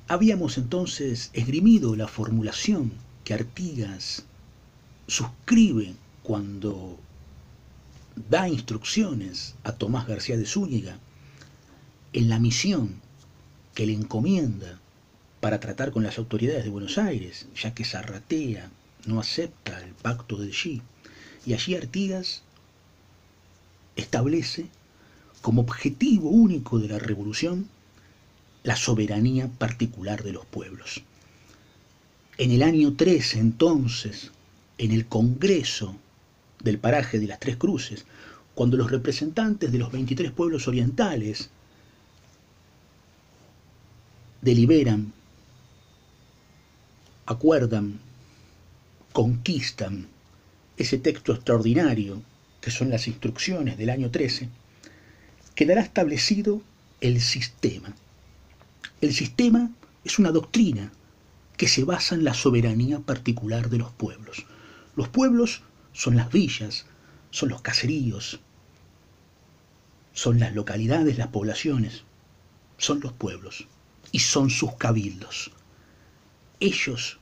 Habíamos entonces esgrimido la formulación que Artigas suscribe cuando da instrucciones a Tomás García de Zúñiga en la misión que le encomienda para tratar con las autoridades de Buenos Aires, ya que Zarratea no acepta el pacto de G. Y allí Artigas establece como objetivo único de la revolución la soberanía particular de los pueblos. En el año 13, entonces, en el Congreso del paraje de las Tres Cruces, cuando los representantes de los 23 pueblos orientales deliberan, acuerdan, conquistan ese texto extraordinario que son las instrucciones del año 13, quedará establecido el sistema. El sistema es una doctrina que se basa en la soberanía particular de los pueblos. Los pueblos son las villas, son los caseríos, son las localidades, las poblaciones, son los pueblos y son sus cabildos. Ellos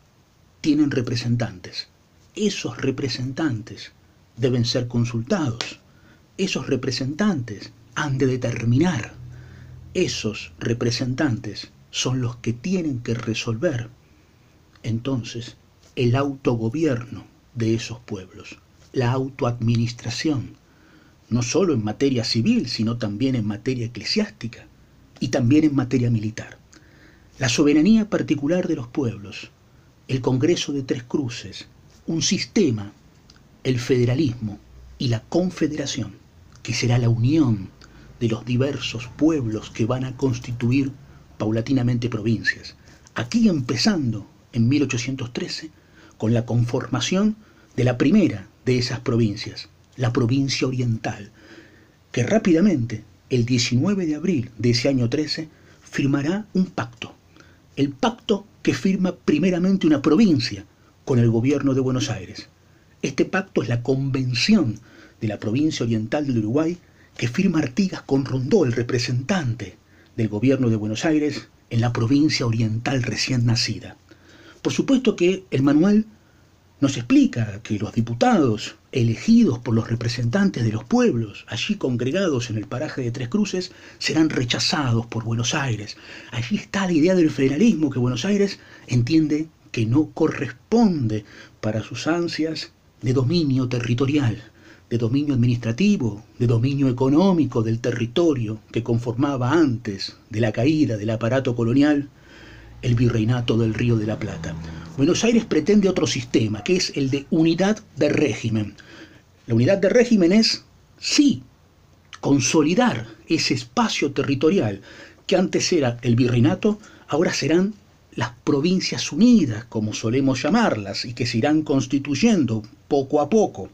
tienen representantes. Esos representantes deben ser consultados. Esos representantes han de determinar. Esos representantes son los que tienen que resolver entonces el autogobierno de esos pueblos, la autoadministración, no solo en materia civil, sino también en materia eclesiástica y también en materia militar. La soberanía particular de los pueblos, el Congreso de Tres Cruces, un sistema, el federalismo y la confederación, que será la unión de los diversos pueblos que van a constituir paulatinamente provincias. Aquí empezando en 1813 con la conformación de la primera de esas provincias, la provincia oriental, que rápidamente, el 19 de abril de ese año 13, firmará un pacto. El pacto que firma primeramente una provincia con el gobierno de Buenos Aires. Este pacto es la Convención de la Provincia Oriental del Uruguay que firma Artigas con Rondó, el representante del gobierno de Buenos Aires en la provincia oriental recién nacida. Por supuesto que el manual nos explica que los diputados elegidos por los representantes de los pueblos, allí congregados en el paraje de Tres Cruces, serán rechazados por Buenos Aires. Allí está la idea del federalismo que Buenos Aires entiende que no corresponde para sus ansias de dominio territorial, de dominio administrativo, de dominio económico del territorio que conformaba antes de la caída del aparato colonial el virreinato del Río de la Plata. Buenos Aires pretende otro sistema, que es el de unidad de régimen. La unidad de régimen es, sí, consolidar ese espacio territorial que antes era el virreinato, ahora serán las provincias unidas, como solemos llamarlas, y que se irán constituyendo poco a poco,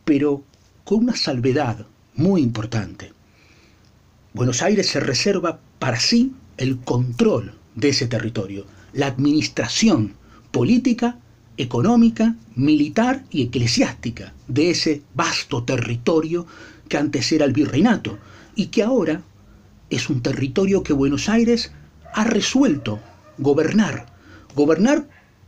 pero con una salvedad muy importante. Buenos Aires se reserva para sí el control de ese territorio, la administración política, económica, militar y eclesiástica de ese vasto territorio que antes era el virreinato y que ahora es un territorio que Buenos Aires ha resuelto gobernar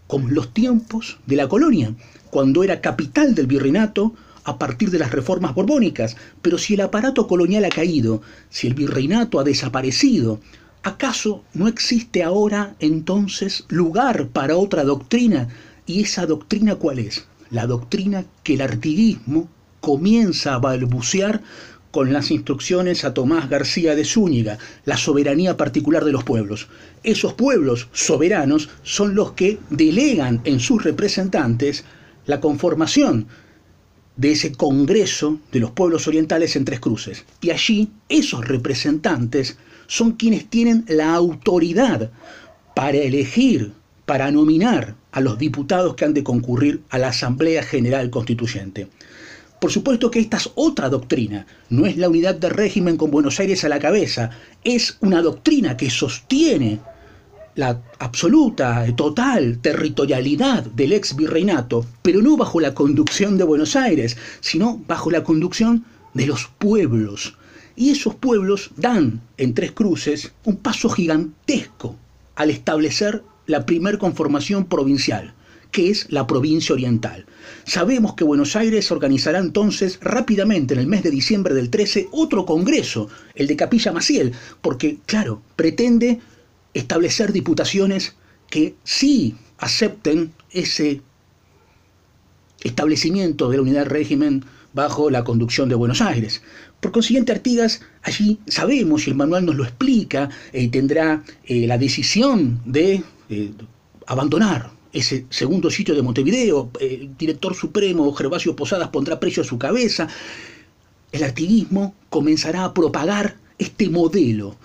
como en los tiempos de la colonia, cuando era capital del virreinato a partir de las reformas borbónicas. Pero si el aparato colonial ha caído, si el virreinato ha desaparecido, ¿acaso no existe ahora entonces lugar para otra doctrina? ¿Y esa doctrina cuál es? La doctrina que el artiguismo comienza a balbucear con las instrucciones a Tomás García de Zúñiga, la soberanía particular de los pueblos. Esos pueblos soberanos son los que delegan en sus representantes la conformación de ese Congreso de los Pueblos Orientales en Tres Cruces. Y allí esos representantes son quienes tienen la autoridad para elegir, para nominar a los diputados que han de concurrir a la Asamblea General Constituyente. Por supuesto que esta es otra doctrina, no es la unidad de régimen con Buenos Aires a la cabeza, es una doctrina que sostiene la absoluta, total territorialidad del ex virreinato, pero no bajo la conducción de Buenos Aires, sino bajo la conducción de los pueblos. Y esos pueblos dan en Tres Cruces un paso gigantesco al establecer la primer conformación provincial, que es la provincia oriental. Sabemos que Buenos Aires organizará entonces rápidamente en el mes de diciembre del 13 otro congreso, el de Capilla Maciel, porque, claro, pretende establecer diputaciones que sí acepten ese establecimiento de la unidad del régimen bajo la conducción de Buenos Aires. Por consiguiente, Artigas, allí sabemos, y el manual nos lo explica, tendrá la decisión de abandonar ese segundo sitio de Montevideo. El director supremo, Gervasio Posadas, pondrá precio a su cabeza. El artiguismo comenzará a propagar este modelo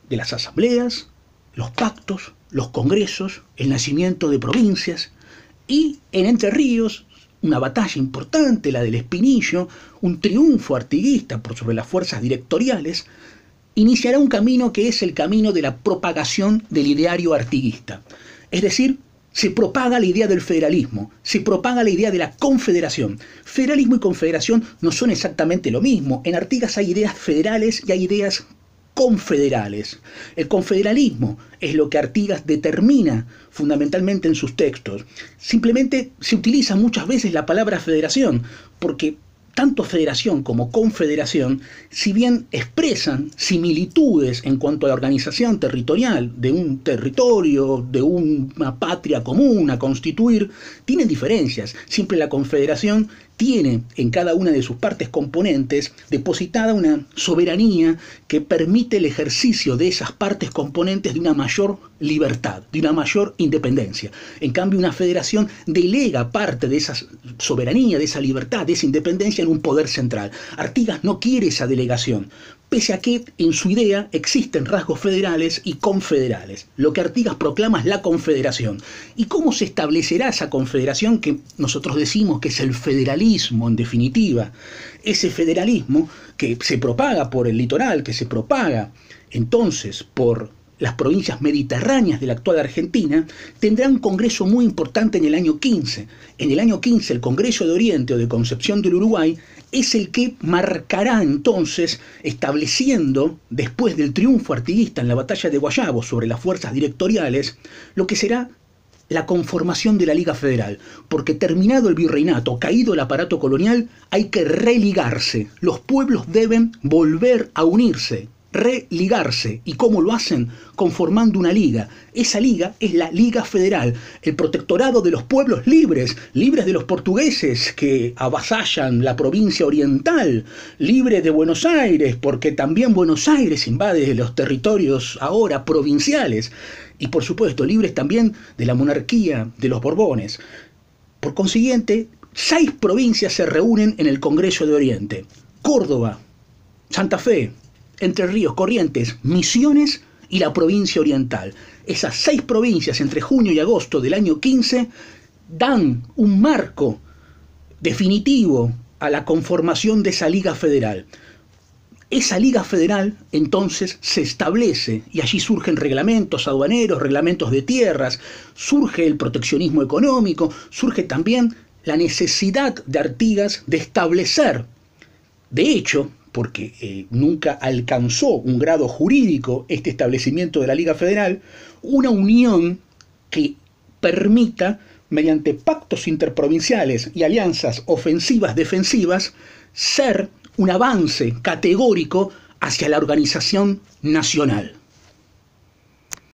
de las asambleas, los pactos, los congresos, el nacimiento de provincias, y en Entre Ríos, una batalla importante, la del Espinillo, un triunfo artiguista por sobre las fuerzas directoriales, iniciará un camino que es el camino de la propagación del ideario artiguista. Es decir, se propaga la idea del federalismo, se propaga la idea de la confederación. Federalismo y confederación no son exactamente lo mismo. En Artigas hay ideas federales y hay ideas confederales. El confederalismo es lo que Artigas determina fundamentalmente en sus textos. Simplemente se utiliza muchas veces la palabra federación, porque tanto federación como confederación, si bien expresan similitudes en cuanto a la organización territorial de un territorio, de una patria común a constituir, tienen diferencias. Siempre la confederación tiene en cada una de sus partes componentes depositada una soberanía que permite el ejercicio de esas partes componentes de una mayor libertad, de una mayor independencia. En cambio, una federación delega parte de esa soberanía, de esa libertad, de esa independencia en un poder central. Artigas no quiere esa delegación, pese a que en su idea existen rasgos federales y confederales. Lo que Artigas proclama es la confederación. ¿Y cómo se establecerá esa confederación que nosotros decimos que es el federalismo en definitiva? Ese federalismo que se propaga por el litoral, que se propaga entonces por las provincias mediterráneas de la actual Argentina, tendrá un congreso muy importante en el año 15. En el año 15, el Congreso de Oriente o de Concepción del Uruguay es el que marcará entonces, estableciendo, después del triunfo artiguista en la batalla de Guayabo sobre las fuerzas directoriales, lo que será la conformación de la Liga Federal, porque terminado el virreinato, caído el aparato colonial, hay que religarse. Los pueblos deben volver a unirse, religarse. ¿Y cómo lo hacen? Conformando una liga. Esa liga es la Liga Federal, el protectorado de los pueblos libres, libres de los portugueses que avasallan la provincia oriental, libre de Buenos Aires, porque también Buenos Aires invade los territorios ahora provinciales, y por supuesto libres también de la monarquía de los Borbones. Por consiguiente, 6 provincias se reúnen en el Congreso de Oriente: Córdoba, Santa Fe, Entre Ríos, Corrientes, Misiones y la provincia oriental. Esas 6 provincias entre junio y agosto del año 15 dan un marco definitivo a la conformación de esa Liga Federal. Esa Liga Federal entonces se establece y allí surgen reglamentos aduaneros, reglamentos de tierras, surge el proteccionismo económico, surge también la necesidad de Artigas de establecer, de hecho, porque nunca alcanzó un grado jurídico este establecimiento de la Liga Federal, una unión que permita, mediante pactos interprovinciales y alianzas ofensivas-defensivas, ser un avance categórico hacia la organización nacional.